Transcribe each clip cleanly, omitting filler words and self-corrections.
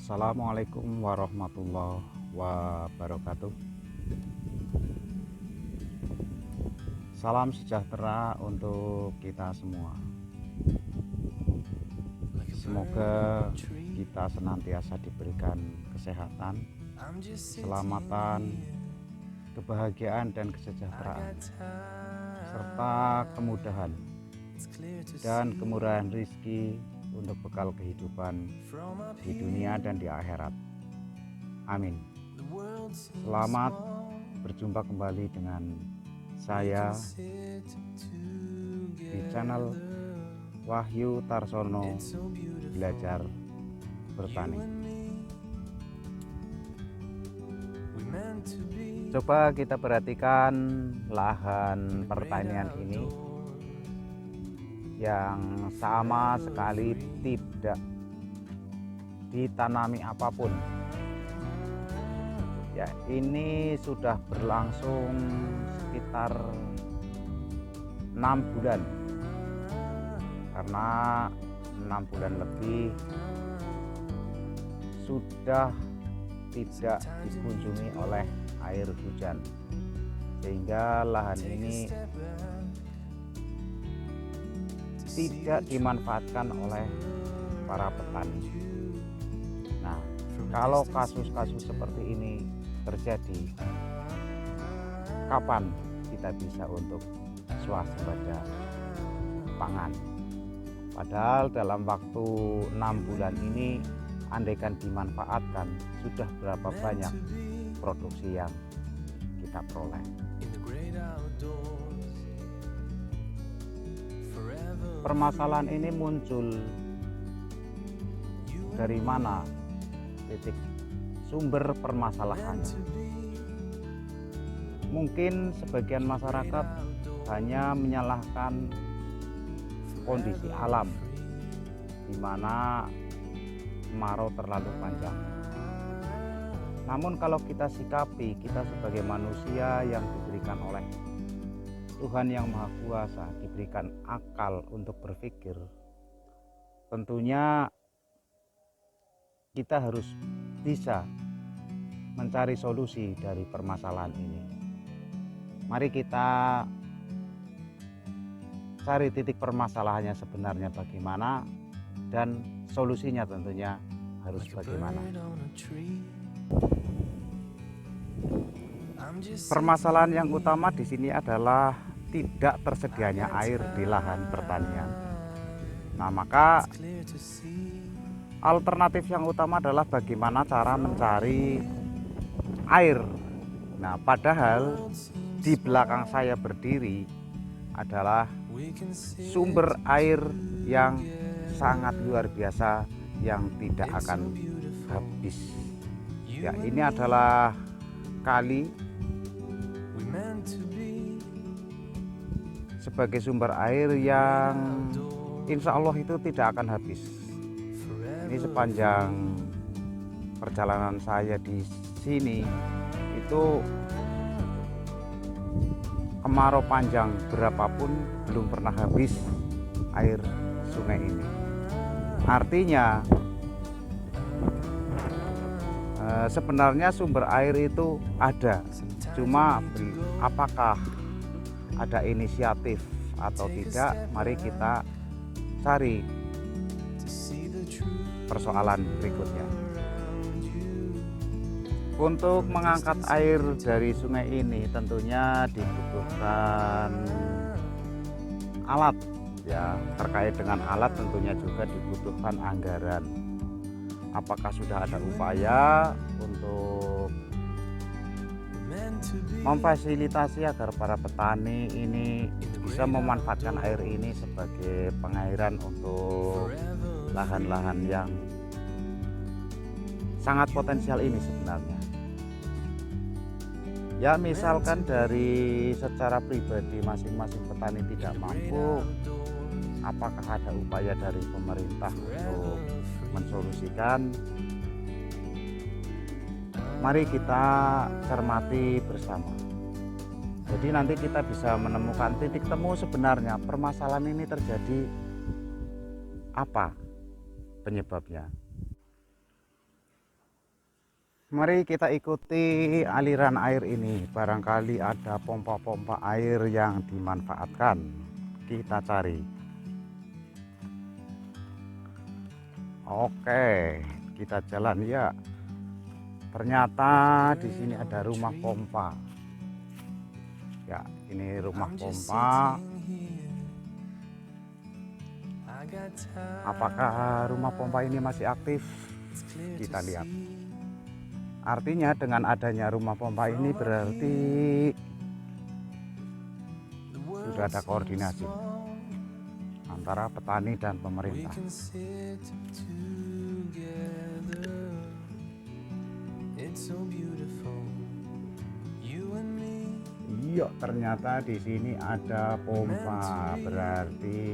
Assalamualaikum warahmatullahi wabarakatuh. Salam sejahtera untuk kita semua. Semoga kita senantiasa diberikan kesehatan, keselamatan, kebahagiaan dan kesejahteraan, serta kemudahan dan kemurahan rizki untuk bekal kehidupan di dunia dan di akhirat. Amin. Selamat berjumpa kembali dengan saya di channel Wahyu Tarsono Belajar Bertani. Coba kita perhatikan lahan pertanian ini yang sama sekali tidak ditanami apapun. Ya, ini sudah berlangsung sekitar 6 bulan, karena 6 bulan lebih sudah tidak dikunjungi oleh air hujan, sehingga lahan ini tidak dimanfaatkan oleh para petani. Nah, kalau kasus-kasus seperti ini terjadi, kapan kita bisa untuk swasembada pangan? Padahal dalam waktu 6 bulan ini, andaikan dimanfaatkan, sudah berapa banyak produksi yang kita peroleh. Permasalahan ini muncul dari mana? Titik sumber permasalahannya. Mungkin sebagian masyarakat hanya menyalahkan kondisi alam, di mana kemarau terlalu panjang. Namun kalau kita sikapi, kita sebagai manusia yang diberikan oleh Tuhan yang Maha Kuasa, diberikan akal untuk berpikir, tentunya kita harus bisa mencari solusi dari permasalahan ini. Mari kita cari titik permasalahannya sebenarnya bagaimana, dan solusinya tentunya harus bagaimana. Permasalahan yang utama di sini adalah tidak tersedianya air di lahan pertanian. Nah, maka alternatif yang utama adalah bagaimana cara mencari air. Nah, padahal di belakang saya berdiri adalah sumber air yang sangat luar biasa yang tidak akan habis. Ya, ini adalah kali sebagai sumber air yang insya Allah itu tidak akan habis. Ini sepanjang perjalanan saya di sini itu kemarau panjang berapapun belum pernah habis air sungai ini. Artinya sebenarnya sumber air itu ada, cuma apakah ada inisiatif atau tidak, mari kita cari persoalan berikutnya. Untuk mengangkat air dari sungai ini tentunya dibutuhkan alat, ya. Terkait dengan alat tentunya juga dibutuhkan anggaran. Apakah sudah ada upaya untuk memfasilitasi agar para petani ini bisa memanfaatkan air ini sebagai pengairan untuk lahan-lahan yang sangat potensial ini sebenarnya. Ya, misalkan dari secara pribadi masing-masing petani tidak mampu, apakah ada upaya dari pemerintah untuk mensolusikan? Mari kita cermati bersama. Jadi nanti kita bisa menemukan titik temu sebenarnya permasalahan ini terjadi apa penyebabnya. Mari kita ikuti aliran air ini. Barangkali ada pompa-pompa air yang dimanfaatkan. Kita cari. Oke, kita jalan ya. Ternyata di sini ada rumah pompa. Ya, ini rumah pompa. Apakah rumah pompa ini masih aktif? Kita lihat. Artinya dengan adanya rumah pompa ini berarti sudah ada koordinasi antara petani dan pemerintah. Iya, ternyata di sini ada pompa, berarti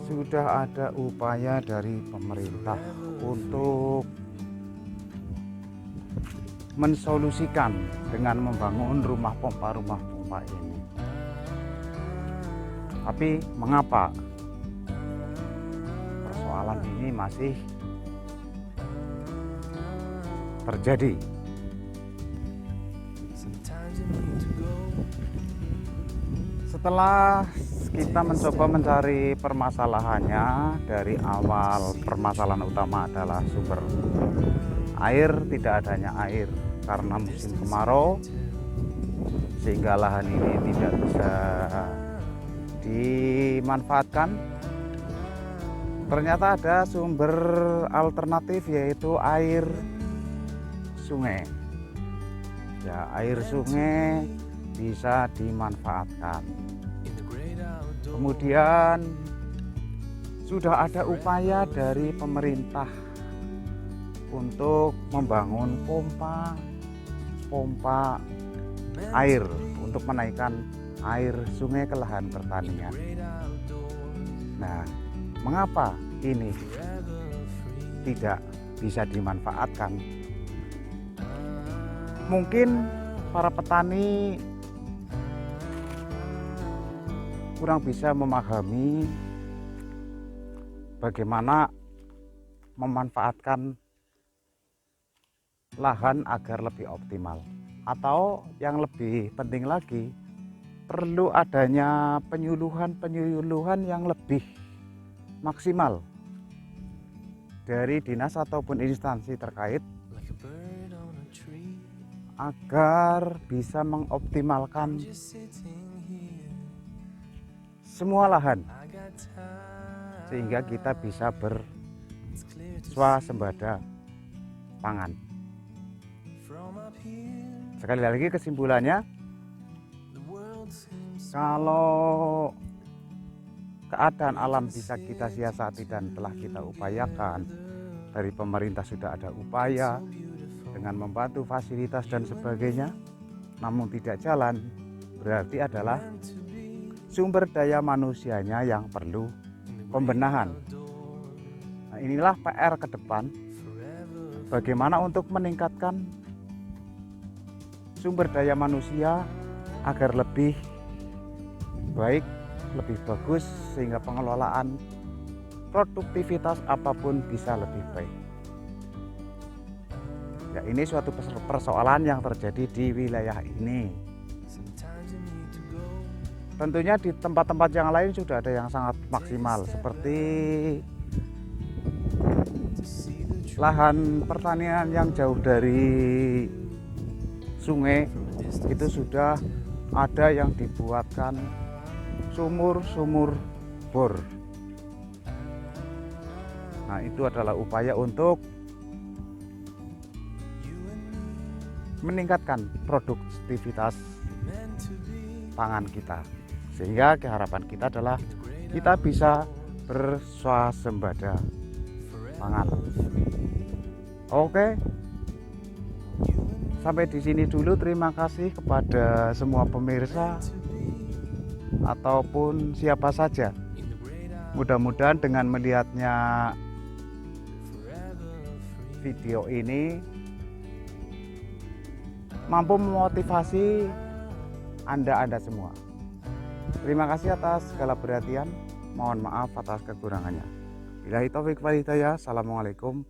sudah ada upaya dari pemerintah untuk mensolusikan dengan membangun rumah pompa ini. Tapi mengapa persoalan ini masih terjadi? Setelah kita mencoba mencari permasalahannya, dari awal permasalahan utama adalah sumber air, tidak adanya air karena musim kemarau, sehingga lahan ini tidak bisa dimanfaatkan. Ternyata ada sumber alternatif, yaitu air sungai. Ya, air sungai bisa dimanfaatkan. Kemudian sudah ada upaya dari pemerintah untuk membangun pompa air untuk menaikkan air sungai ke lahan pertanian. Nah, mengapa ini tidak bisa dimanfaatkan? Mungkin para petani kurang bisa memahami bagaimana memanfaatkan lahan agar lebih optimal, atau yang lebih penting lagi, perlu adanya penyuluhan yang lebih maksimal dari dinas ataupun instansi terkait agar bisa mengoptimalkan semua lahan, sehingga kita bisa berswasembada pangan. Sekali lagi kesimpulannya, kalau keadaan alam bisa kita siasati dan telah kita upayakan, dari pemerintah sudah ada upaya dengan membantu fasilitas dan sebagainya, namun tidak jalan, berarti adalah sumber daya manusianya yang perlu pembenahan. Nah, inilah PR ke depan, bagaimana untuk meningkatkan sumber daya manusia agar lebih baik, lebih bagus, sehingga pengelolaan produktivitas apapun bisa lebih baik. Ya, ini suatu persoalan yang terjadi di wilayah ini. Tentunya di tempat-tempat yang lain sudah ada yang sangat maksimal, seperti lahan pertanian yang jauh dari sungai, itu sudah ada yang dibuatkan sumur bor. Nah, itu adalah upaya untuk meningkatkan produktivitas pangan kita, sehingga keharapan kita adalah kita bisa berswasembada pangan. Oke, sampai di sini dulu. Terima kasih kepada semua pemirsa ataupun siapa saja. Mudah-mudahan dengan melihatnya video ini mampu memotivasi Anda semua. Terima kasih atas segala perhatian. Mohon maaf atas kekurangannya. Billahi taufik wal hidayah. Assalamualaikum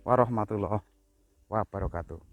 warahmatullahi wabarakatuh.